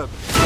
Club.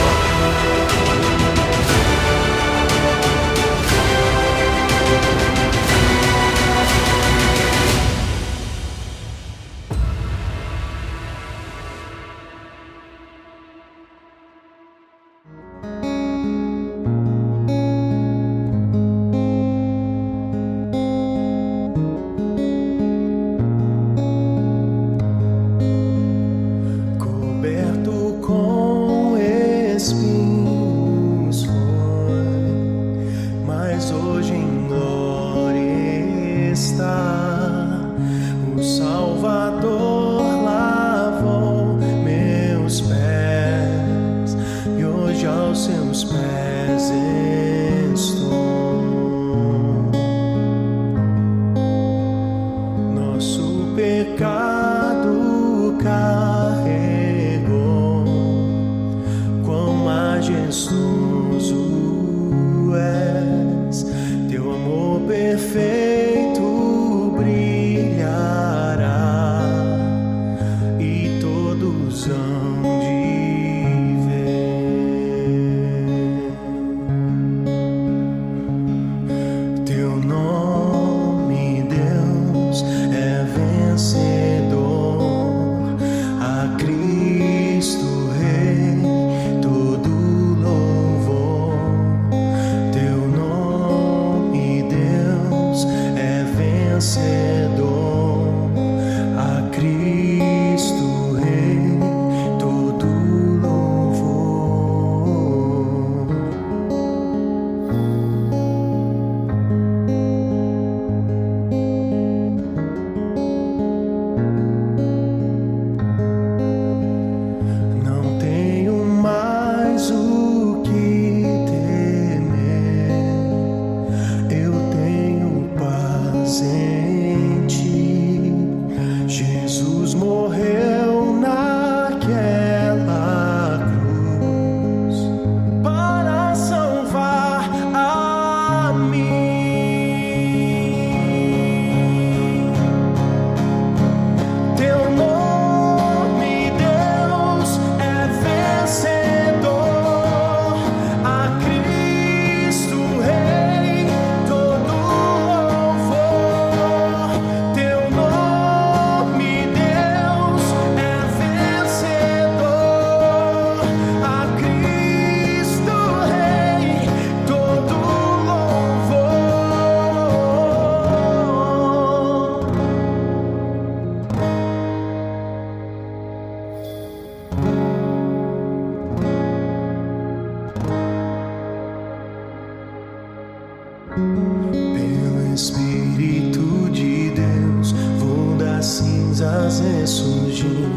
Pelo Espírito de Deus, vou das cinzas ressurgir.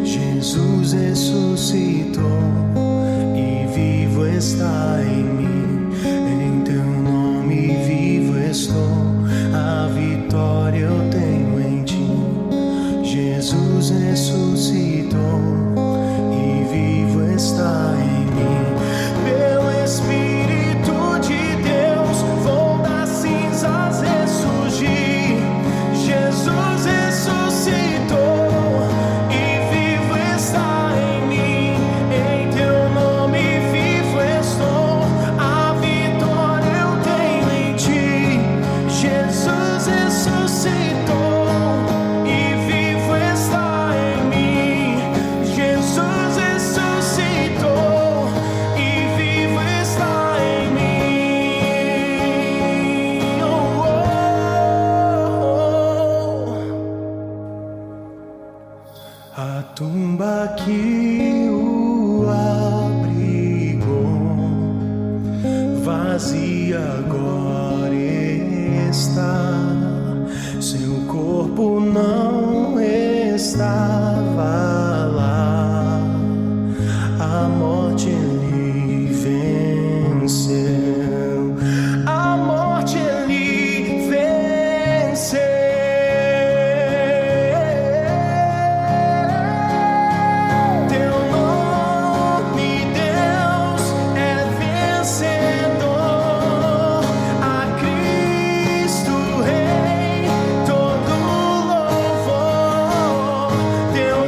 Jesus ressuscitou e vivo está em mim. Em teu nome vivo estou, a vitória eu tenho em ti. Jesus ressuscitou e vivo está em mim. Pelo Espírito de Deus, vou das cinzas ressurgir. Jesus ressuscitou e vivo está em mim. Em teu nome vivo estou, a vitória eu tenho em ti. Jesus ressuscitou e vivo está em mim. Jesus ressuscitou e vivo está em mim. Oh, oh, oh. A tumba que o abrigou, vazia agora está. Seu corpo não estava lá. A morte ele venceu. A morte ele venceu. Teu nome, Deus, é vencedor. A Cristo Rei todo louvor. Teu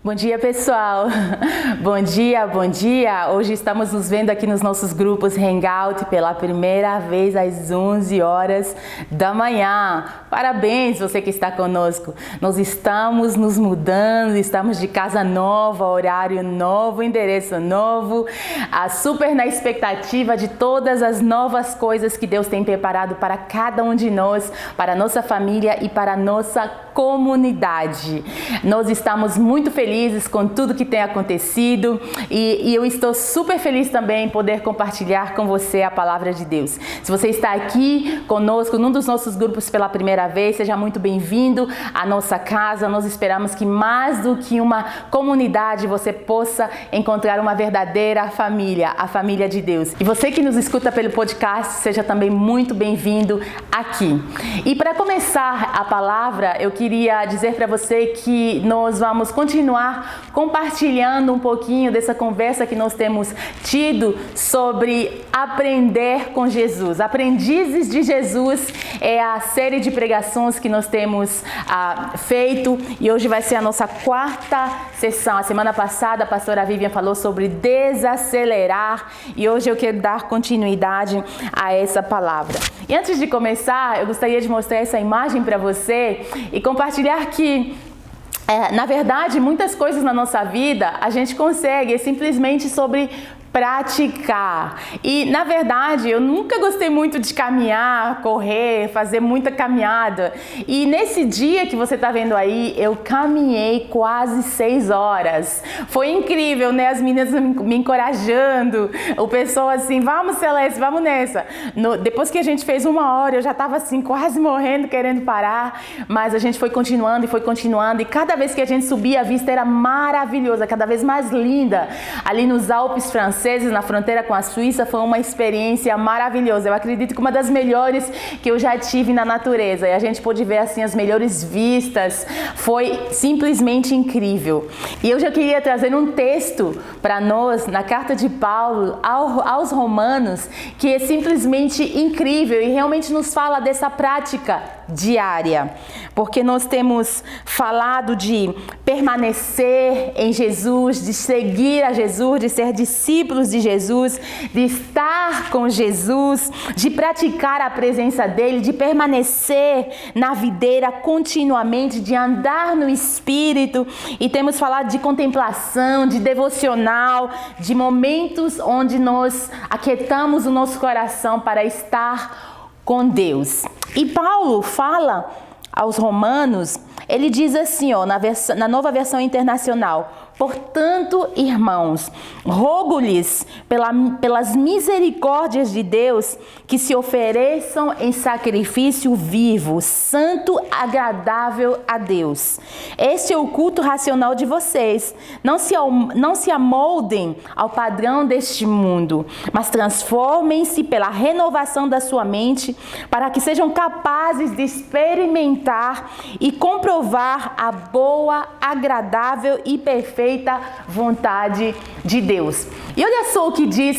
Bom dia, pessoal! Bom dia, bom dia! Hoje estamos nos vendo aqui nos nossos grupos Hangout pela primeira vez às 11 horas da manhã. Parabéns, você que está conosco! Nós estamos nos mudando, estamos de casa nova, horário novo, endereço novo, super na expectativa de todas as novas coisas que Deus tem preparado para cada um de nós, para a nossa família e para a nossa comunidade. Nós estamos muito felizes com tudo que tem acontecido e eu estou super feliz também em poder compartilhar com você a palavra de Deus. Se você está aqui conosco num dos nossos grupos pela primeira vez, seja muito bem-vindo à nossa casa. Nós esperamos que mais do que uma comunidade você possa encontrar uma verdadeira família, a família de Deus. E você que nos escuta pelo podcast, seja também muito bem-vindo aqui. E para começar a palavra, eu queria dizer para você que nós vamos continuar compartilhando um pouquinho dessa conversa que nós temos tido sobre aprender com Jesus. Aprendizes de Jesus é a série de pregações que nós temos feito e hoje vai ser a nossa quarta sessão. A semana passada a pastora Vivian falou sobre desacelerar e hoje eu quero dar continuidade a essa palavra. E antes de começar, eu gostaria de mostrar essa imagem para você e compartilhar que na verdade, muitas coisas na nossa vida a gente consegue, é simplesmente sobre praticar. E na verdade, eu nunca gostei muito de caminhar, correr, fazer muita caminhada. E nesse dia que você está vendo aí, eu caminhei quase 6 horas. Foi incrível, né? As meninas me encorajando, o pessoal assim, vamos Celeste, vamos nessa. Depois que a gente fez 1 hora, eu já estava assim, quase morrendo, querendo parar. Mas a gente foi continuando e cada vez que a gente subia, a vista era maravilhosa, cada vez mais linda. Ali nos Alpes franceses, na fronteira com a Suíça, foi uma experiência maravilhosa. Eu acredito que uma das melhores que eu já tive na natureza. E a gente pôde ver assim as melhores vistas. Foi simplesmente incrível. E eu já queria trazer um texto para nós na carta de Paulo aos Romanos, que é simplesmente incrível e realmente nos fala dessa prática diária. Porque nós temos falado de permanecer em Jesus, de seguir a Jesus, de ser discípulos de Jesus, de estar com Jesus, de praticar a presença dele, de permanecer na videira continuamente, de andar no Espírito. E temos falado de contemplação, de devocional, de momentos onde nós aquietamos o nosso coração para estar com Deus. E Paulo fala aos Romanos, ele diz assim, na Nova Versão Internacional: portanto, irmãos, rogo-lhes pelas misericórdias de Deus que se ofereçam em sacrifício vivo, santo, agradável a Deus. Este é o culto racional de vocês. Não se amoldem ao padrão deste mundo, mas transformem-se pela renovação da sua mente, para que sejam capazes de experimentar e comprovar a boa, agradável e perfeita vontade de Deus. E olha só o que diz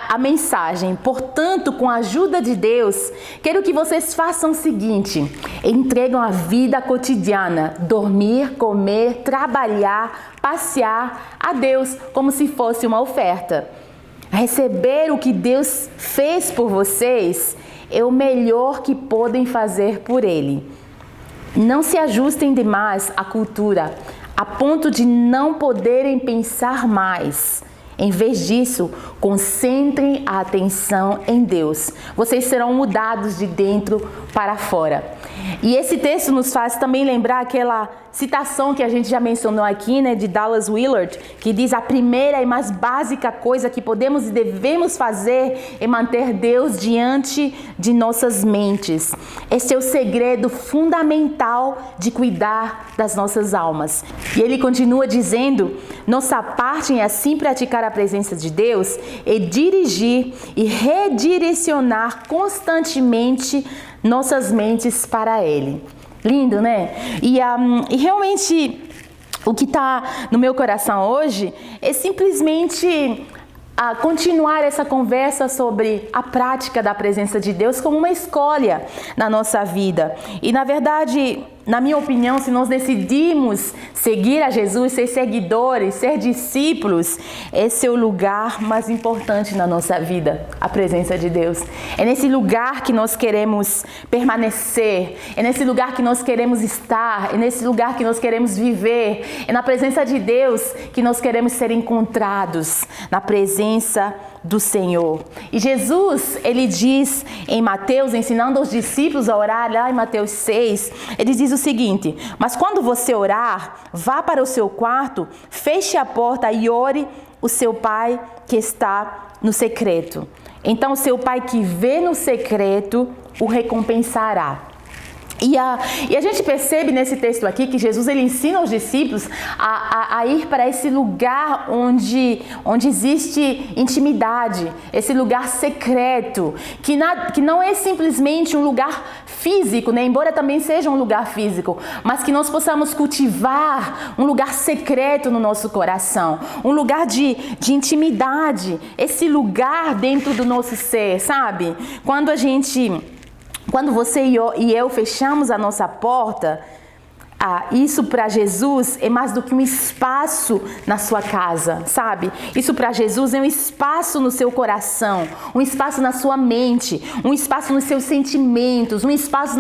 a mensagem. Portanto, com a ajuda de Deus, quero que vocês façam o seguinte: entregam a vida cotidiana, dormir, comer, trabalhar, passear a Deus como se fosse uma oferta. Receber o que Deus fez por vocês é o melhor que podem fazer por Ele. Não se ajustem demais à cultura, a ponto de não poderem pensar mais. Em vez disso, concentrem a atenção em Deus. Vocês serão mudados de dentro para fora. E esse texto nos faz também lembrar aquela citação que a gente já mencionou aqui, né, de Dallas Willard, que diz: a primeira e mais básica coisa que podemos e devemos fazer é manter Deus diante de nossas mentes. Esse é o segredo fundamental de cuidar das nossas almas. E ele continua dizendo: nossa parte em assim praticar a presença de Deus é dirigir e redirecionar constantemente nossas mentes para Ele. Lindo, né? E realmente o que está no meu coração hoje é simplesmente continuar essa conversa sobre a prática da presença de Deus como uma escolha na nossa vida. E na verdade, na minha opinião, se nós decidimos seguir a Jesus, ser seguidores, ser discípulos, esse é o lugar mais importante na nossa vida, a presença de Deus. É nesse lugar que nós queremos permanecer, é nesse lugar que nós queremos estar, é nesse lugar que nós queremos viver, é na presença de Deus que nós queremos ser encontrados, na presença do Senhor. E Jesus, ele diz em Mateus, ensinando aos discípulos a orar, lá em Mateus 6, ele diz o seguinte: mas quando você orar, vá para o seu quarto, feche a porta e ore o seu pai que está no secreto. Então o seu pai que vê no secreto o recompensará. E a gente percebe nesse texto aqui que Jesus ele ensina os discípulos a ir para esse lugar onde existe intimidade, esse lugar secreto, que não é simplesmente um lugar físico, né? Embora também seja um lugar físico, mas que nós possamos cultivar um lugar secreto no nosso coração, um lugar de intimidade, esse lugar dentro do nosso ser, sabe? Quando você e eu fechamos a nossa porta, isso para Jesus é mais do que um espaço na sua casa, sabe? Isso para Jesus é um espaço no seu coração, um espaço na sua mente, um espaço nos seus sentimentos, um espaço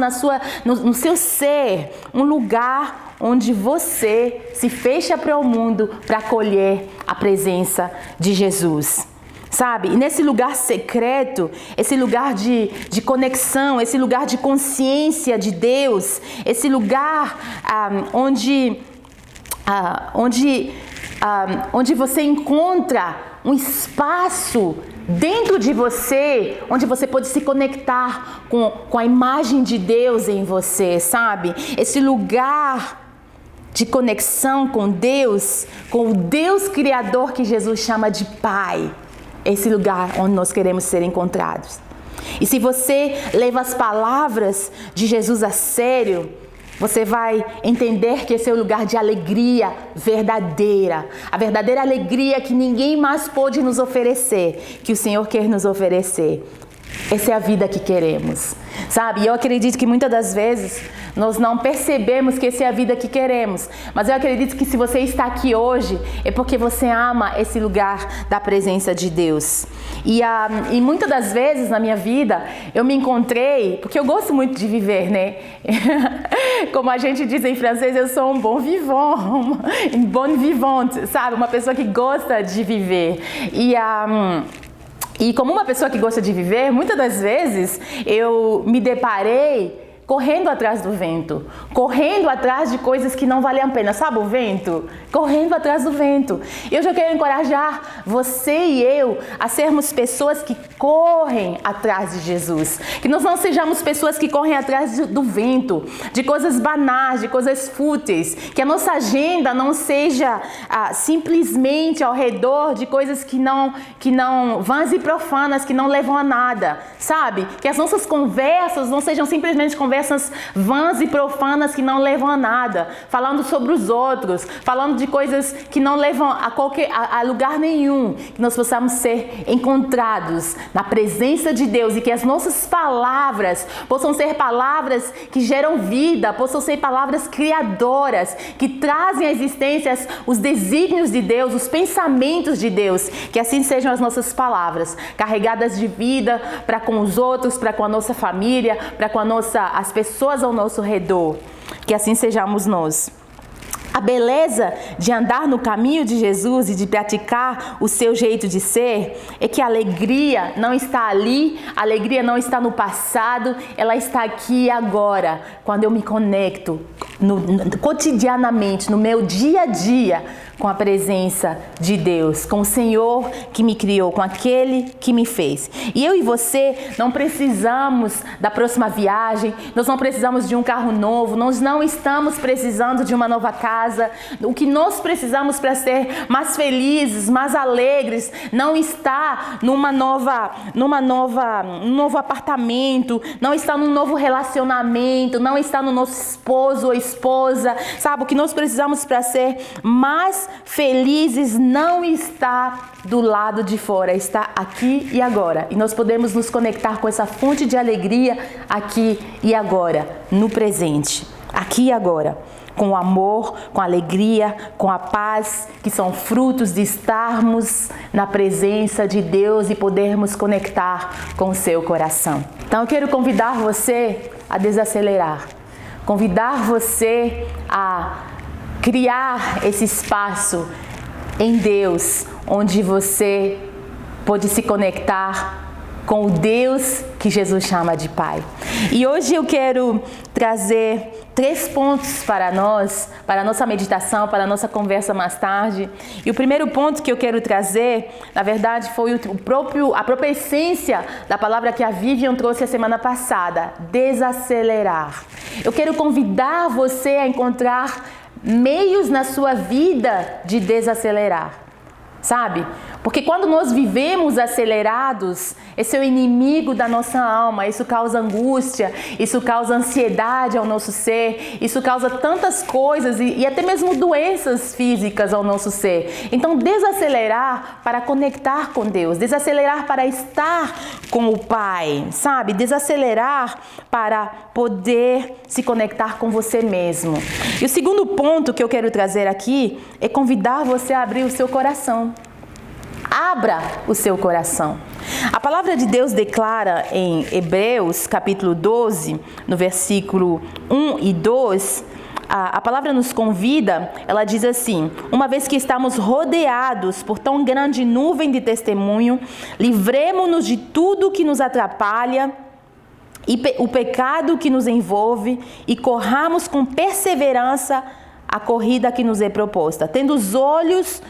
no seu ser, um lugar onde você se fecha para o mundo para acolher a presença de Jesus. Sabe? E nesse lugar secreto, esse lugar de conexão, esse lugar de consciência de Deus, esse lugar onde você encontra um espaço dentro de você, onde você pode se conectar com a imagem de Deus em você, sabe? Esse lugar de conexão com Deus, com o Deus Criador que Jesus chama de Pai. Esse lugar onde nós queremos ser encontrados. E se você leva as palavras de Jesus a sério, você vai entender que esse é o lugar de alegria verdadeira. A verdadeira alegria que ninguém mais pode nos oferecer, que o Senhor quer nos oferecer. Essa é a vida que queremos, sabe? E eu acredito que muitas das vezes nós não percebemos que essa é a vida que queremos. Mas eu acredito que se você está aqui hoje, é porque você ama esse lugar da presença de Deus. E muitas das vezes na minha vida, eu me encontrei, porque eu gosto muito de viver, né? Como a gente diz em francês, eu sou um bon vivant, um bon vivante, sabe? Uma pessoa que gosta de viver. E como uma pessoa que gosta de viver, muitas das vezes eu me deparei correndo atrás do vento, correndo atrás de coisas que não valem a pena, sabe o vento? Correndo atrás do vento. Eu já quero encorajar você e eu a sermos pessoas que correm atrás de Jesus, que nós não sejamos pessoas que correm atrás do vento, de coisas banais, de coisas fúteis, que a nossa agenda não seja simplesmente ao redor de coisas que não vãs e profanas, que não levam a nada, sabe? Que as nossas conversas não sejam simplesmente conversas vãs e profanas que não levam a nada, falando sobre os outros, falando de coisas que não levam a lugar nenhum, que nós possamos ser encontrados na presença de Deus e que as nossas palavras possam ser palavras que geram vida, possam ser palavras criadoras, que trazem à existência os desígnios de Deus, os pensamentos de Deus, que assim sejam as nossas palavras, carregadas de vida para com os outros, para com a nossa família, para com as pessoas ao nosso redor, que assim sejamos nós. A beleza de andar no caminho de Jesus e de praticar o seu jeito de ser é que a alegria não está ali, a alegria não está no passado, ela está aqui e agora, quando eu me conecto cotidianamente, no meu dia a dia, com a presença de Deus, com o Senhor que me criou, com aquele que me fez. E eu e você não precisamos da próxima viagem, nós não precisamos de um carro novo, nós não estamos precisando de uma nova casa. O que nós precisamos para ser mais felizes, mais alegres, não está num novo apartamento, não está num novo relacionamento, não está no nosso esposo ou esposa, sabe? O que nós precisamos para ser mais felizes não está do lado de fora, está aqui e agora. E nós podemos nos conectar com essa fonte de alegria aqui e agora, no presente. aqui e agora, com o amor, com a alegria, com a paz, que são frutos de estarmos na presença de Deus e podermos conectar com o seu coração. Então eu quero convidar você a desacelerar, convidar você a criar esse espaço em Deus, onde você pode se conectar com o Deus que Jesus chama de Pai. E hoje eu quero trazer 3 pontos para nós, para a nossa meditação, para a nossa conversa mais tarde. E o primeiro ponto que eu quero trazer, na verdade, foi a própria essência da palavra que a Vivian trouxe a semana passada: desacelerar. Eu quero convidar você a encontrar meios na sua vida de desacelerar, sabe? Porque quando nós vivemos acelerados, esse é o inimigo da nossa alma. Isso causa angústia, isso causa ansiedade ao nosso ser, isso causa tantas coisas e até mesmo doenças físicas ao nosso ser. Então, desacelerar para conectar com Deus, desacelerar para estar com o Pai, sabe? Desacelerar para poder se conectar com você mesmo. E o segundo ponto que eu quero trazer aqui é convidar você a abrir o seu coração. Abra o seu coração. A palavra de Deus declara em Hebreus, capítulo 12, no versículo 1 e 2, a palavra nos convida, ela diz assim: uma vez que estamos rodeados por tão grande nuvem de testemunho, livremo-nos de tudo que nos atrapalha e o pecado que nos envolve e corramos com perseverança a corrida que nos é proposta, tendo os olhos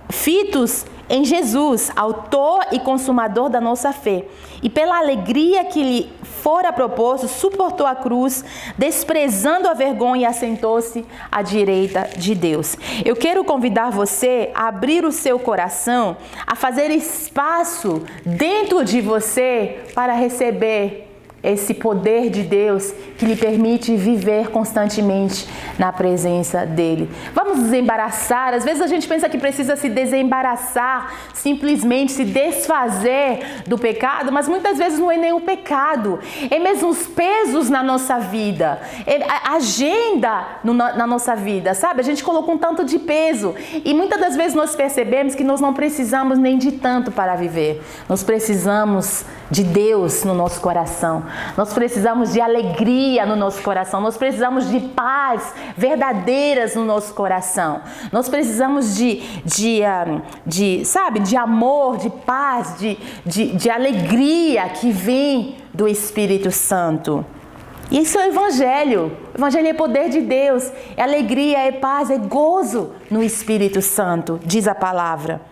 fitos em Jesus, autor e consumador da nossa fé, e pela alegria que lhe fora proposto, suportou a cruz, desprezando a vergonha, e assentou-se à direita de Deus. Eu quero convidar você a abrir o seu coração, a fazer espaço dentro de você para receber esse poder de Deus que lhe permite viver constantemente na presença dele. Vamos desembaraçar. Às vezes a gente pensa que precisa se desembaraçar, simplesmente se desfazer do pecado, mas muitas vezes não é nenhum pecado. É mesmo os pesos na nossa vida, é a agenda na nossa vida, sabe? A gente colocou um tanto de peso e muitas das vezes nós percebemos que nós não precisamos nem de tanto para viver. Nós precisamos de Deus no nosso coração. Nós precisamos de alegria no nosso coração. Nós precisamos de paz verdadeiras no nosso coração. Nós precisamos de amor, de paz, de alegria que vem do Espírito Santo. Isso é o Evangelho. O Evangelho é poder de Deus. É alegria, é paz, é gozo no Espírito Santo, diz a palavra.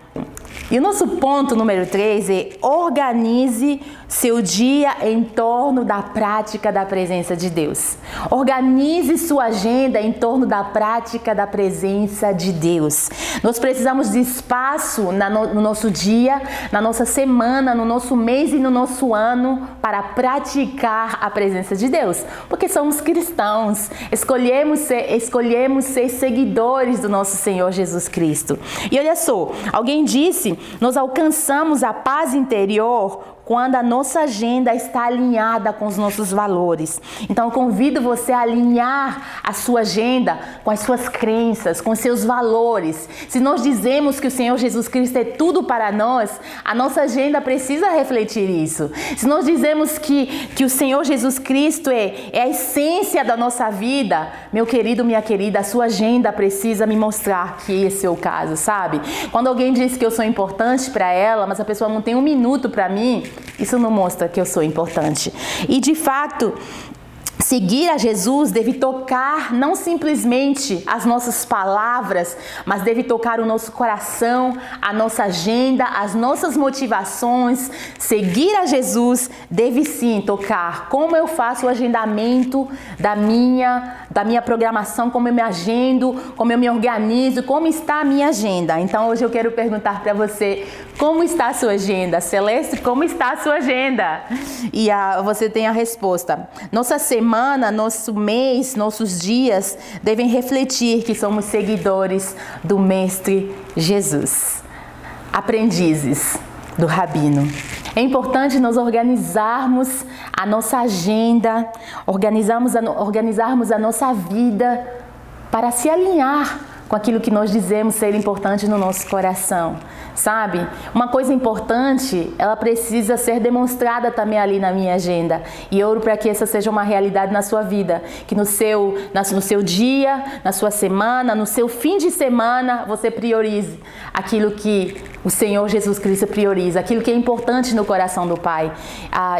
E o nosso ponto número 3 é: organize seu dia em torno da prática da presença de Deus. Organize sua agenda em torno da prática da presença de Deus. Nós precisamos de espaço no nosso dia, na nossa semana, no nosso mês e no nosso ano para praticar a presença de Deus. Porque somos cristãos, escolhemos ser seguidores do nosso Senhor Jesus Cristo. E olha só, alguém disse: nós alcançamos a paz interior quando a nossa agenda está alinhada com os nossos valores. Então eu convido você a alinhar a sua agenda com as suas crenças, com os seus valores. Se nós dizemos que o Senhor Jesus Cristo é tudo para nós, a nossa agenda precisa refletir isso. Se nós dizemos que o Senhor Jesus Cristo é a essência da nossa vida, meu querido, minha querida, a sua agenda precisa me mostrar que esse é o caso, sabe? Quando alguém diz que eu sou importante para ela, mas a pessoa não tem um minuto para mim, isso não mostra que eu sou importante. E de fato, seguir a Jesus deve tocar não simplesmente as nossas palavras, mas deve tocar o nosso coração, a nossa agenda, as nossas motivações. Seguir a Jesus deve sim tocar como eu faço o agendamento da minha programação, como eu me agendo, como eu me organizo, como está a minha agenda. Então hoje eu quero perguntar para você: como está a sua agenda? Celeste, como está a sua agenda? E você tem a resposta. Nossa semana, nosso mês, nossos dias devem refletir que somos seguidores do Mestre Jesus, aprendizes do Rabino. É importante nós organizarmos a nossa agenda, organizarmos a nossa vida para se alinhar com aquilo que nós dizemos ser importante no nosso coração, sabe? Uma coisa importante, ela precisa ser demonstrada também ali na minha agenda. E eu oro para que essa seja uma realidade na sua vida, que no seu dia, na sua semana, no seu fim de semana, você priorize aquilo que o Senhor Jesus Cristo prioriza, aquilo que é importante no coração do Pai.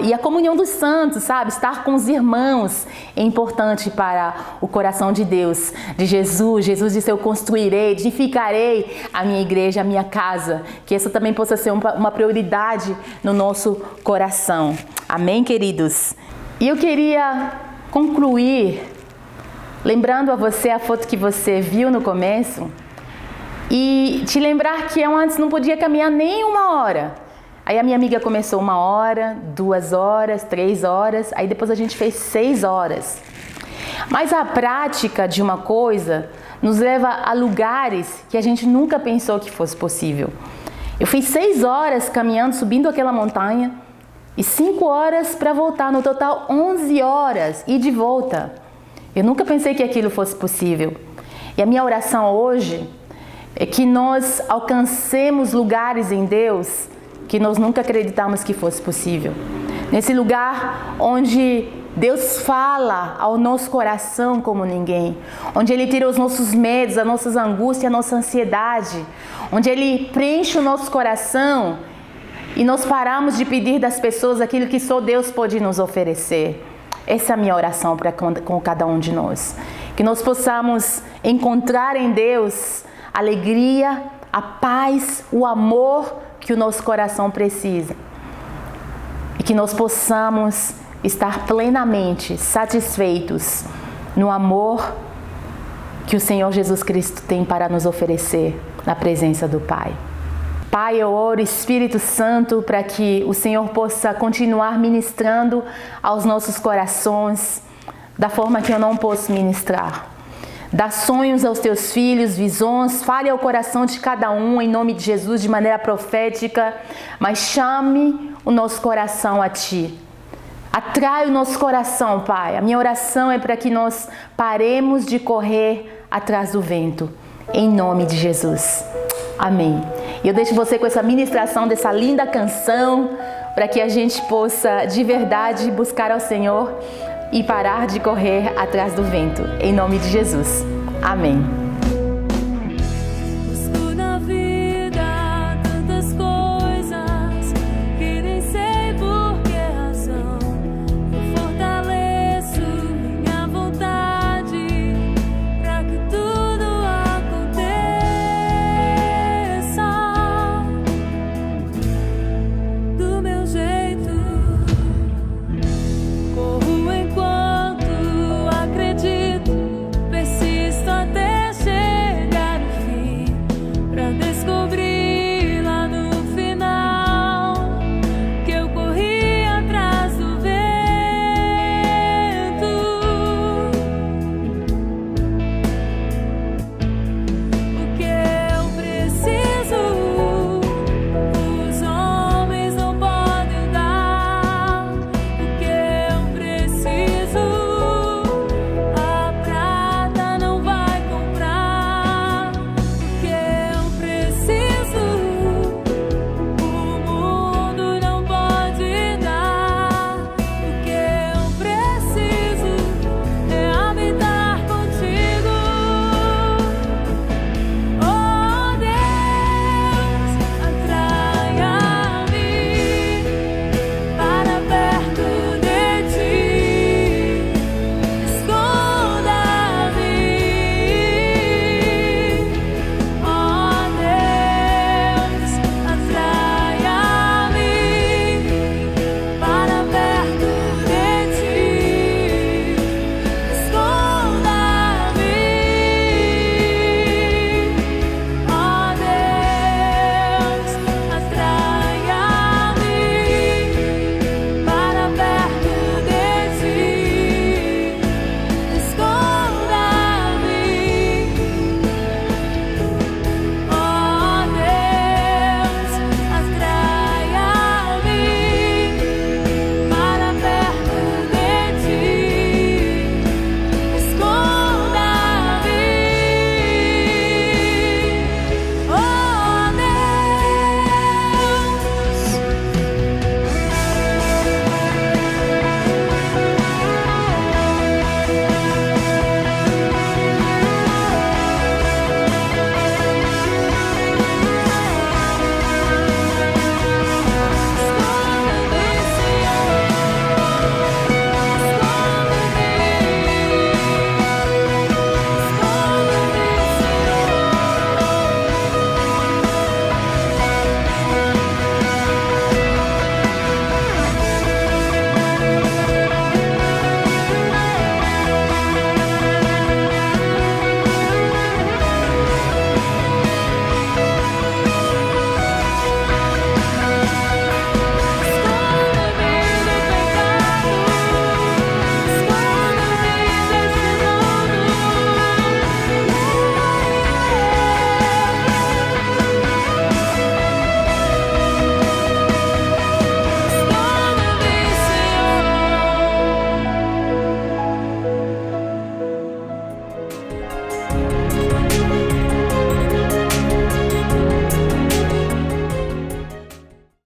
E a comunhão dos santos, sabe? Estar com os irmãos é importante para o coração de Deus, de Jesus. Jesus disse: eu construirei, edificarei a minha igreja, a minha casa. Que essa também possa ser uma prioridade no nosso coração. Amém, queridos? E eu queria concluir lembrando a você a foto que você viu no começo e te lembrar que eu antes não podia caminhar nem 1 hora. Aí a minha amiga começou 1 hora, 2 horas, 3 horas, aí depois a gente fez 6 horas. Mas a prática de uma coisa nos leva a lugares que a gente nunca pensou que fosse possível. Eu fiz 6 horas caminhando, subindo aquela montanha e 5 horas para voltar, no total 11 horas e de volta. Eu nunca pensei que aquilo fosse possível. E a minha oração hoje é que nós alcancemos lugares em Deus que nós nunca acreditamos que fosse possível. Nesse lugar onde Deus fala ao nosso coração como ninguém, onde Ele tira os nossos medos, as nossas angústias, a nossa ansiedade, onde Ele preenche o nosso coração e nós paramos de pedir das pessoas aquilo que só Deus pode nos oferecer. Essa é a minha oração para com cada um de nós. Que nós possamos encontrar em Deus a alegria, a paz, o amor que o nosso coração precisa. E que nós possamos estar plenamente satisfeitos no amor que o Senhor Jesus Cristo tem para nos oferecer na presença do Pai. Pai, eu oro, Espírito Santo, para que o Senhor possa continuar ministrando aos nossos corações da forma que eu não posso ministrar. Dá sonhos aos teus filhos, visões, fale ao coração de cada um em nome de Jesus de maneira profética, mas chame o nosso coração a Ti. Atrai o nosso coração, Pai. A minha oração é para que nós paremos de correr atrás do vento, em nome de Jesus. Amém. E eu deixo você com essa ministração dessa linda canção, para que a gente possa de verdade buscar ao Senhor e parar de correr atrás do vento, em nome de Jesus. Amém.